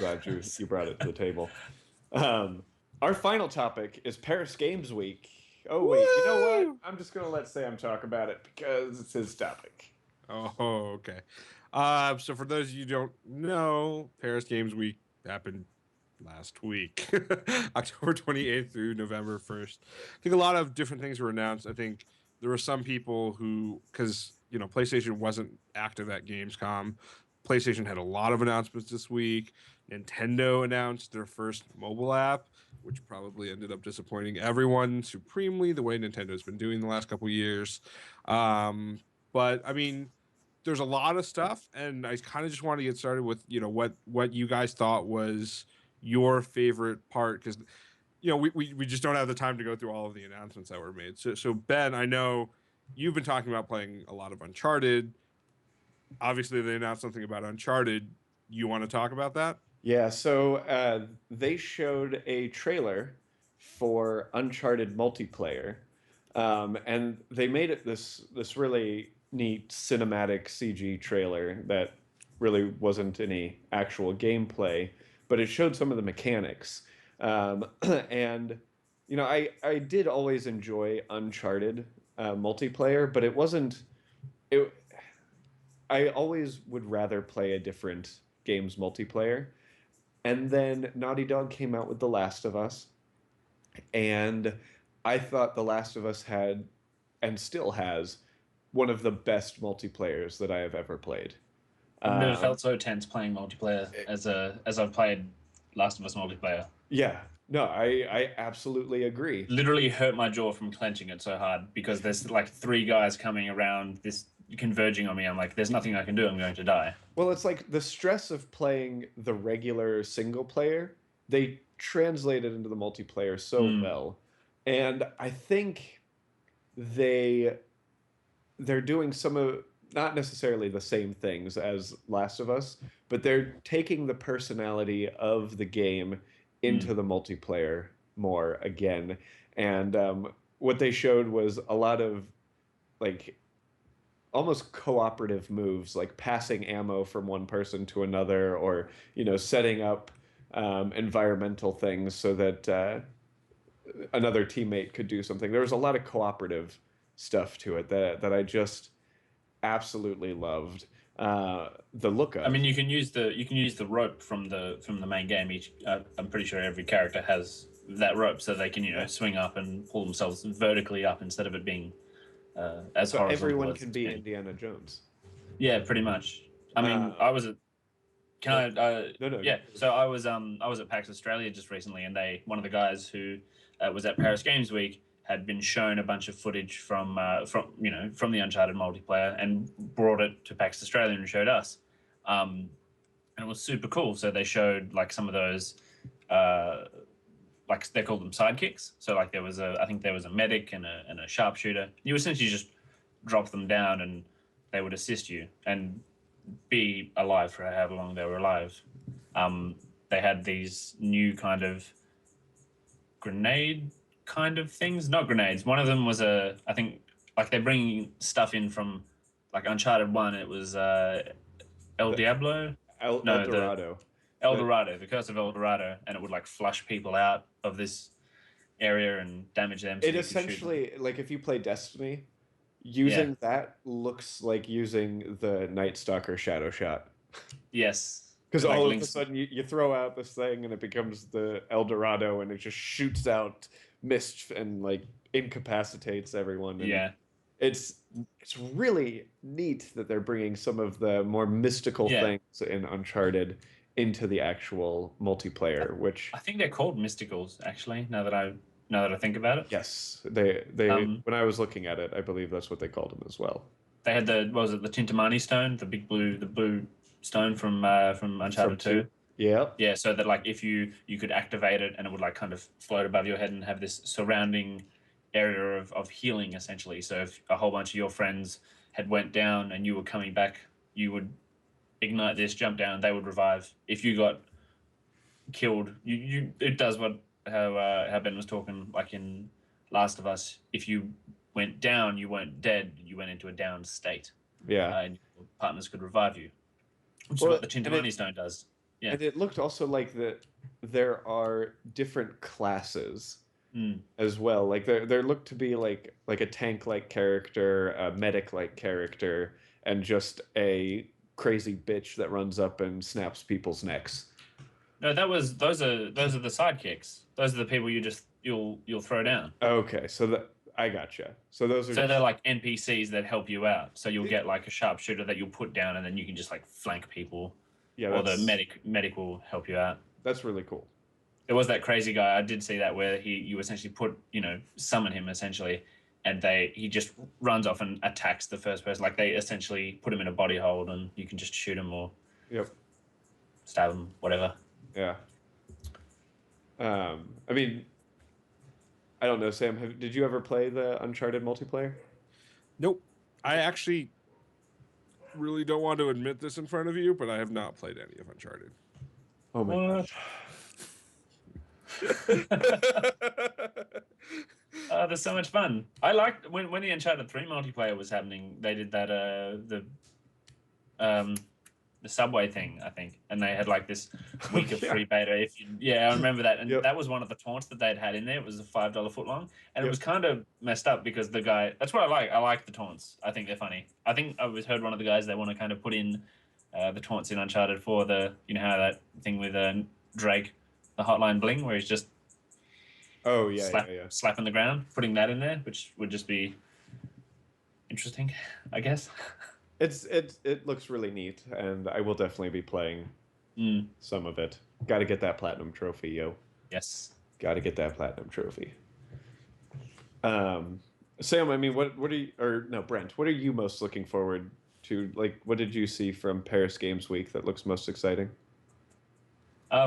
Glad you brought it to the table. Um, our final topic is Paris Games Week. Oh wait, you know what? Woo! I'm just gonna let Sam talk about it because it's his topic. Oh, okay. So for those of you who don't know, Paris Games Week happened last week, October 28th through November 1st. I think a lot of different things were announced. I think there were some people who, because PlayStation wasn't active at Gamescom. PlayStation had a lot of announcements this week. Nintendo announced their first mobile app, which probably ended up disappointing everyone supremely, the way Nintendo's been doing the last couple of years. But I mean, there's a lot of stuff, and I kind of just want to get started with what you guys thought was your favorite part, because we just don't have the time to go through all of the announcements that were made. So Ben, I know you've been talking about playing a lot of Uncharted. Obviously, they announced something about Uncharted. You want to talk about that? Yeah, so they showed a trailer for Uncharted multiplayer, and they made it this really neat cinematic CG trailer that really wasn't any actual gameplay, but it showed some of the mechanics. And I did always enjoy Uncharted multiplayer, but it wasn't it. I always would rather play a different game's multiplayer. And then Naughty Dog came out with The Last of Us, and I thought The Last of Us had, and still has, one of the best multiplayers that I have ever played. I've never Um, felt so tense playing multiplayer as I've played Last of Us multiplayer. yeah, no, I absolutely agree. Literally hurt my jaw from clenching it so hard because there's like three guys coming around this converging on me. I'm like, there's nothing I can do. I'm going to die. Well, it's like the stress of playing the regular single player, they translate it into the multiplayer so Mm. well. And I think they they're doing some of not necessarily the same things as Last of Us, but they're taking the personality of the game into Mm. the multiplayer more again. And what they showed was a lot of like almost cooperative moves, like passing ammo from one person to another, or setting up environmental things so that another teammate could do something. There was a lot of cooperative stuff to it that I just absolutely loved the look I of. mean, you can use the rope from the main game. I'm pretty sure every character has that rope, so they can swing up and pull themselves vertically up instead of it being as So horizontal everyone as can it's be been. Indiana Jones. Yeah, pretty much. I mean, Uh, I was at Can no, I? no, no. Yeah. So I was at PAX Australia just recently, and one of the guys who was at Paris Games Week had been shown a bunch of footage from the Uncharted multiplayer and brought it to PAX Australia and showed us, and it was super cool. So they showed like some of those, uh, like they called them sidekicks. So like I think there was a medic and a sharpshooter. You essentially just drop them down and they would assist you and be alive for however long they were alive. They had these new kind of grenade kind of things, not grenades. One of them was I think, like they're bringing stuff in from like Uncharted One. It was El The Diablo. El No, the Dorado. El The Dorado, the Curse of El Dorado, and it would like flush people out of this area and damage them so it you could shoot them. essentially, like if you play Destiny, Yeah. using that looks like using the Night Stalker Shadow Shot. Yes. Because It like all of a links. sudden you throw out this thing and it becomes the El Dorado and it just shoots out mist and like incapacitates everyone. And Yeah. it's it's really neat that they're bringing some of the more mystical Yeah. things in Uncharted into the actual multiplayer, I which think they're called mysticals actually. Now that I think about it. yes, they Um, when I was looking at it, I believe that's what they called them as well. They had what was it, the Tintamani stone, the blue stone from From Uncharted two. Two. Yep. Yeah, so that like if you could activate it and it would like kind of float above your head and have this surrounding area of healing essentially. So if a whole bunch of your friends had went down and you were coming back, you would ignite this, jump down, they would revive. If you got killed, you it does what how Ben was talking like in Last of Us. If you went down, you weren't dead. You went into a down state, Yeah. and your partners could revive you, which is what Well, the and Chintamani stone does. Yeah. And it looked also like that there are different classes as well. Like there looked to be like a tank-like character, a medic-like character, and just a crazy bitch that runs up and snaps people's necks. No, those are the sidekicks. Those are the people you'll throw down. Okay, so that I gotcha. So those are So they're just like NPCs that help you out. So you'll get like a sharpshooter that you'll put down, and then you can just like flank people, yeah, or the medic will help you out. that's really cool. There was that crazy guy. I did see that where you essentially summon him essentially, and he just runs off and attacks the first person. Like they essentially put him in a body hold, and you can just shoot him or Yep. stab him, whatever. Yeah. I mean, I don't know, Sam. Did you ever play the Uncharted multiplayer? Nope. I actually really don't want to admit this in front of you, but I have not played any of Uncharted. Oh my What? They're so much fun. I liked when the Uncharted 3 multiplayer was happening. They did that the subway thing, I think, and they had like this week of free beta. I remember that, and that was one of the taunts that they'd had in there. It was a $5 footlong, and it was kind of messed up because the guy. That's what I like. I like the taunts. I think they're funny. I think I heard one of the guys they want to kind of put in the taunts in Uncharted for the how that thing with Drake, the Hotline Bling, where he's just slapping the ground, putting that in there, which would just be interesting, I guess. It looks really neat, and I will definitely be playing some of it. Got to get that platinum trophy, yo. Yes. Got to get that platinum trophy. Sam, I mean, what are you, or no, Brent, what are you most looking forward to? Like, what did you see from Paris Games Week that looks most exciting?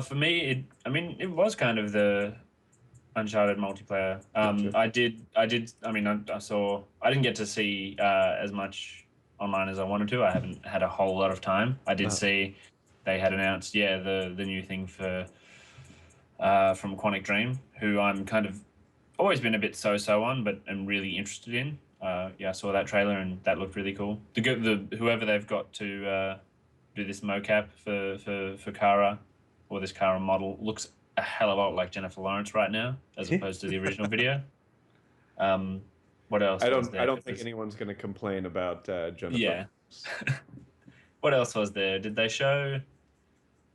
For me, it was kind of the Uncharted multiplayer. Gotcha. I didn't get to see as much online as I wanted to. I haven't had a whole lot of time. I did see they had announced, the new thing for from Quantic Dream, who I'm kind of always been a bit so on, but am really interested in. I saw that trailer and that looked really cool. The whoever they've got to do this mocap for Kara, or this Kara model, looks a hell of a lot like Jennifer Lawrence right now, as opposed to the original video. What else? I don't think anyone's going to complain about Jennifer. Yeah. What else was there? Did they show?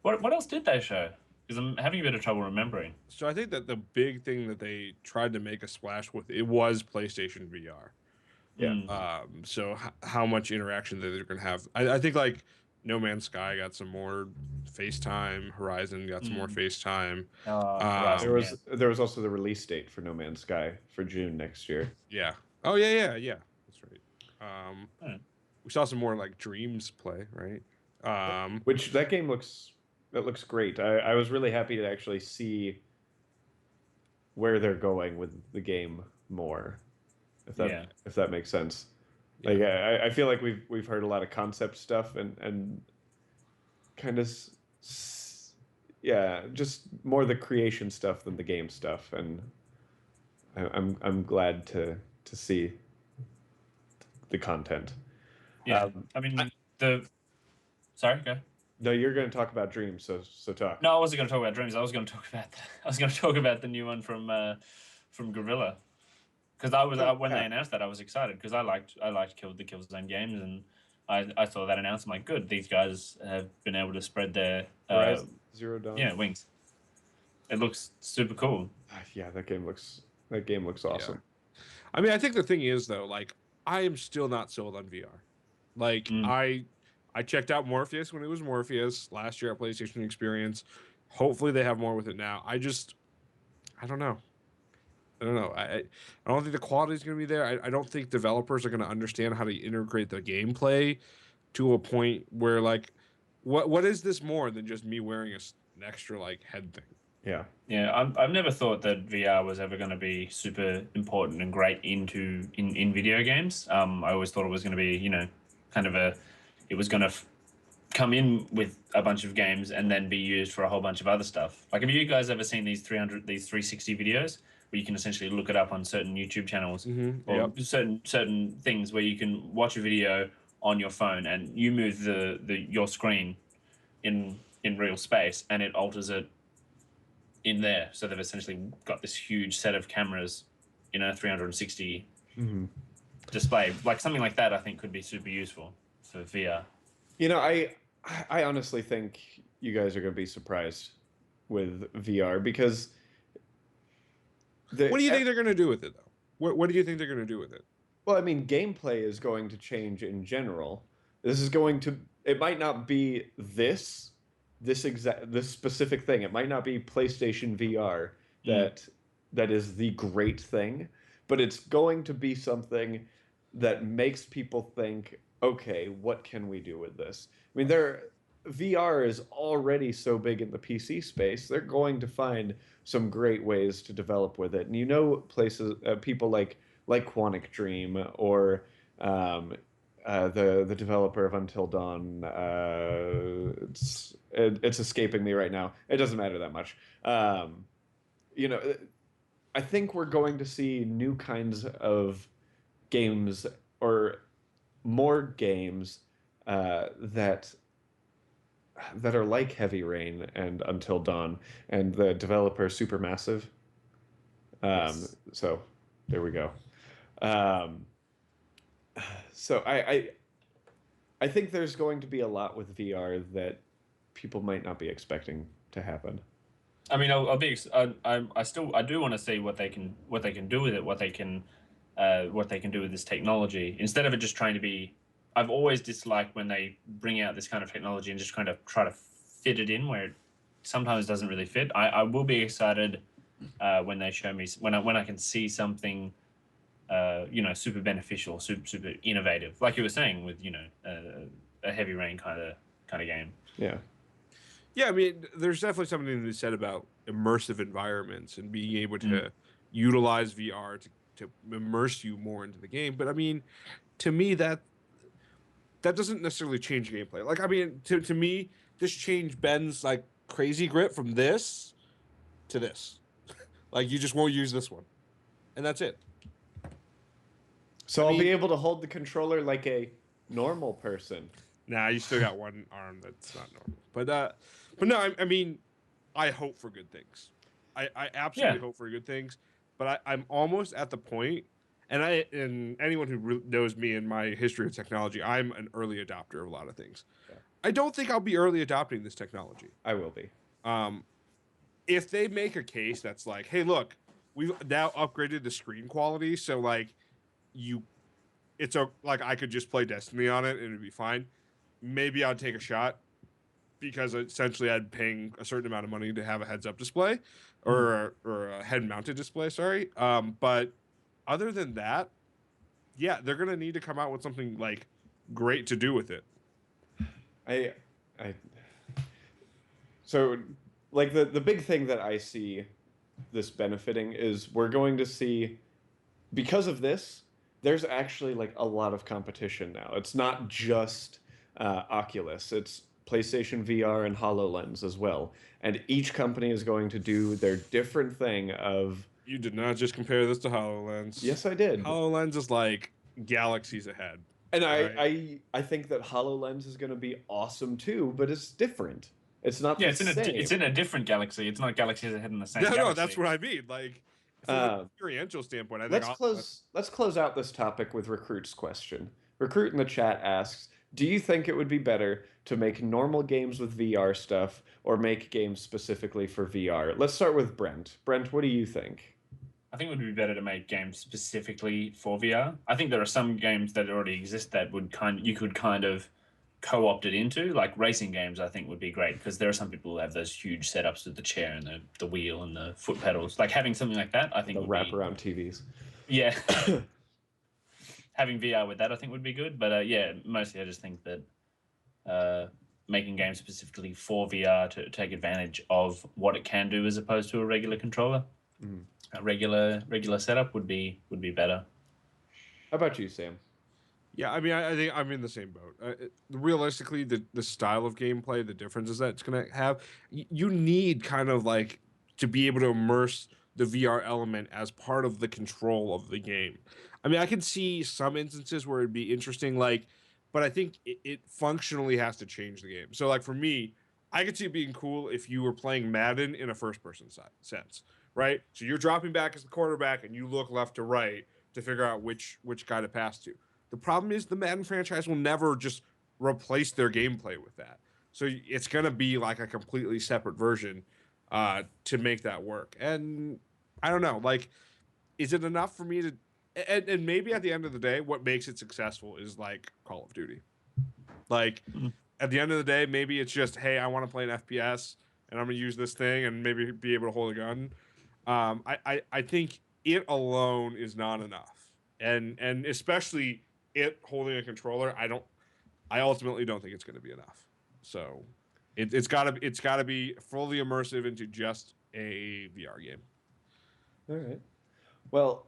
What else did they show? Because I'm having a bit of trouble remembering. So I think that the big thing that they tried to make a splash with it was PlayStation VR. Yeah. So how much interaction that they're going to have? I think like No Man's Sky got some more FaceTime. Horizon got some more FaceTime. There was also the release date for No Man's Sky for June next year. Yeah. Oh yeah. That's right. We saw some more like Dreams play, right? Which that game looks great. I was really happy to actually see where they're going with the game more, if that makes sense. Like I feel like we've heard a lot of concept stuff and kind of just more the creation stuff than the game stuff, and I'm glad to see the content. Yeah, sorry, go. No, you're going to talk about Dreams, so talk. No, I wasn't going to talk about Dreams. I was going to talk about the new one from Gorilla, because when they announced that, I was excited because I liked the Killzone games, and I saw that announced. I'm like, good, these guys have been able to spread their Horizon Zero Dawn. Yeah, wings. It looks super cool. Yeah, that game looks awesome. Yeah. I mean, I think the thing is though, like, I am still not sold on VR. Like, I checked out Morpheus when it was Morpheus last year at PlayStation Experience. Hopefully they have more with it now. I don't know. I don't think the quality is going to be there. I don't think developers are going to understand how to integrate the gameplay to a point where, like, what is this more than just me wearing an extra, like, head thing? Yeah. I've never thought that VR was ever going to be super important and great in video games. I always thought it was going to be, kind of it was going to come in with a bunch of games and then be used for a whole bunch of other stuff. Like, have you guys ever seen these 360 videos where you can essentially look it up on certain YouTube channels or certain things where you can watch a video on your phone and you move your screen in in real space, and it alters it in there. So they've essentially got this huge set of cameras in a 360 display. Like something like that, I think could be super useful for VR. You know, I honestly think you guys are going to be surprised with VR because What do you think they're going to do with it, though? What do you think they're going to do with it? well, I mean, gameplay is going to change in general. This is going to it might not be this specific thing. It might not be PlayStation VR that is the great thing, but it's going to be something that makes people think, okay, what can we do with this? I mean, VR is already so big in the PC space. They're going to find some great ways to develop with it. And you know, places, people like Quantic Dream or the developer of Until Dawn. It's escaping me right now. It doesn't matter that much. You know, I think we're going to see new kinds of games or more games that are like Heavy Rain and Until Dawn, and the developer Supermassive. Yes. So there we go. So I think there's going to be a lot with VR that people might not be expecting to happen. I mean, I do want to see what they can do with it, what they can do with this technology, instead of it just trying to be. I've always disliked when they bring out this kind of technology and just kind of try to fit it in where it sometimes doesn't really fit. I will be excited when they show me when I can see something super beneficial, super innovative, like you were saying with a Heavy Rain kind of game. Yeah. Yeah, I mean, there's definitely something to be said about immersive environments and being able to utilize VR to immerse you more into the game. But I mean, to me, that doesn't necessarily change gameplay. Like, I mean, to me, this changed Ben's like crazy grip from this to this. Like, you just won't use this one, and that's it. So I'll be able to hold the controller like a normal person. Nah, you still got one arm that's not normal. But no, I mean, I hope for good things. I absolutely hope for good things. But I'm almost at the point, and anyone who knows me and my history of technology, I'm an early adopter of a lot of things. Yeah. I don't think I'll be early adopting this technology. I will be. If they make a case that's like, hey, look, we've now upgraded the screen quality, so like like I could just play Destiny on it and it'd be fine. Maybe I'd take a shot because essentially I'd paying a certain amount of money to have a heads-up display or a head-mounted display. Sorry, but other than that, yeah, they're gonna need to come out with something like great to do with it. So like the big thing that I see this benefiting is we're going to see, because of this, there's actually like a lot of competition now. It's not just Oculus. It's PlayStation VR and HoloLens as well. And each company is going to do their different thing of... You did not just compare this to HoloLens. Yes, I did. HoloLens is like galaxies ahead. And right? I think that HoloLens is going to be awesome too, but it's different. It's not the same. It's in a different galaxy. It's not galaxies ahead in the same galaxy. No, that's what I mean. Like, from an experiential standpoint, I think... Let's close out this topic with Recruit's question. Recruit in the chat asks, do you think it would be better to make normal games with VR stuff or make games specifically for VR? Let's start with Brent. Brent, what do you think? I think it would be better to make games specifically for VR. I think there are some games that already exist that you could kind of co-opt it into, like racing games. I think would be great because there are some people who have those huge setups with the chair and the wheel and the foot pedals. Like having something like that, I think the wraparound TVs. Yeah. Having VR with that, I think would be good. But yeah, mostly I just think that making games specifically for VR to take advantage of what it can do as opposed to a regular controller, a regular setup would be better. How about you, Sam? Yeah, I mean, I think I'm in the same boat. Realistically, the style of gameplay, the differences that it's going to have, you need kind of like to be able to immerse the VR element as part of the control of the game. I mean, I can see some instances where it'd be interesting, like, but I think it functionally has to change the game. So, like, for me, I could see it being cool if you were playing Madden in a first-person sense, right? So you're dropping back as the quarterback, and you look left to right to figure out which guy to pass to. The problem is the Madden franchise will never just replace their gameplay with that. So it's going to be like a completely separate version to make that work. And I don't know, like, is it enough for me to? And maybe at the end of the day, what makes it successful is like Call of Duty. Like at the end of the day, maybe it's just, hey, I want to play an FPS and I'm gonna use this thing and maybe be able to hold a gun. I think it alone is not enough, and especially it holding a controller, I ultimately don't think it's going to be enough. So it's gotta be fully immersive into just a VR game. All right. Well,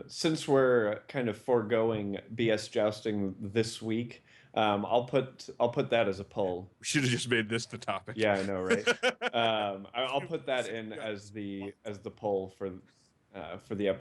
since we're kind of foregoing BS jousting this week, I'll put that as a poll. We should have just made this the topic. Yeah, I know, right? I'll put that in as the poll for the episode.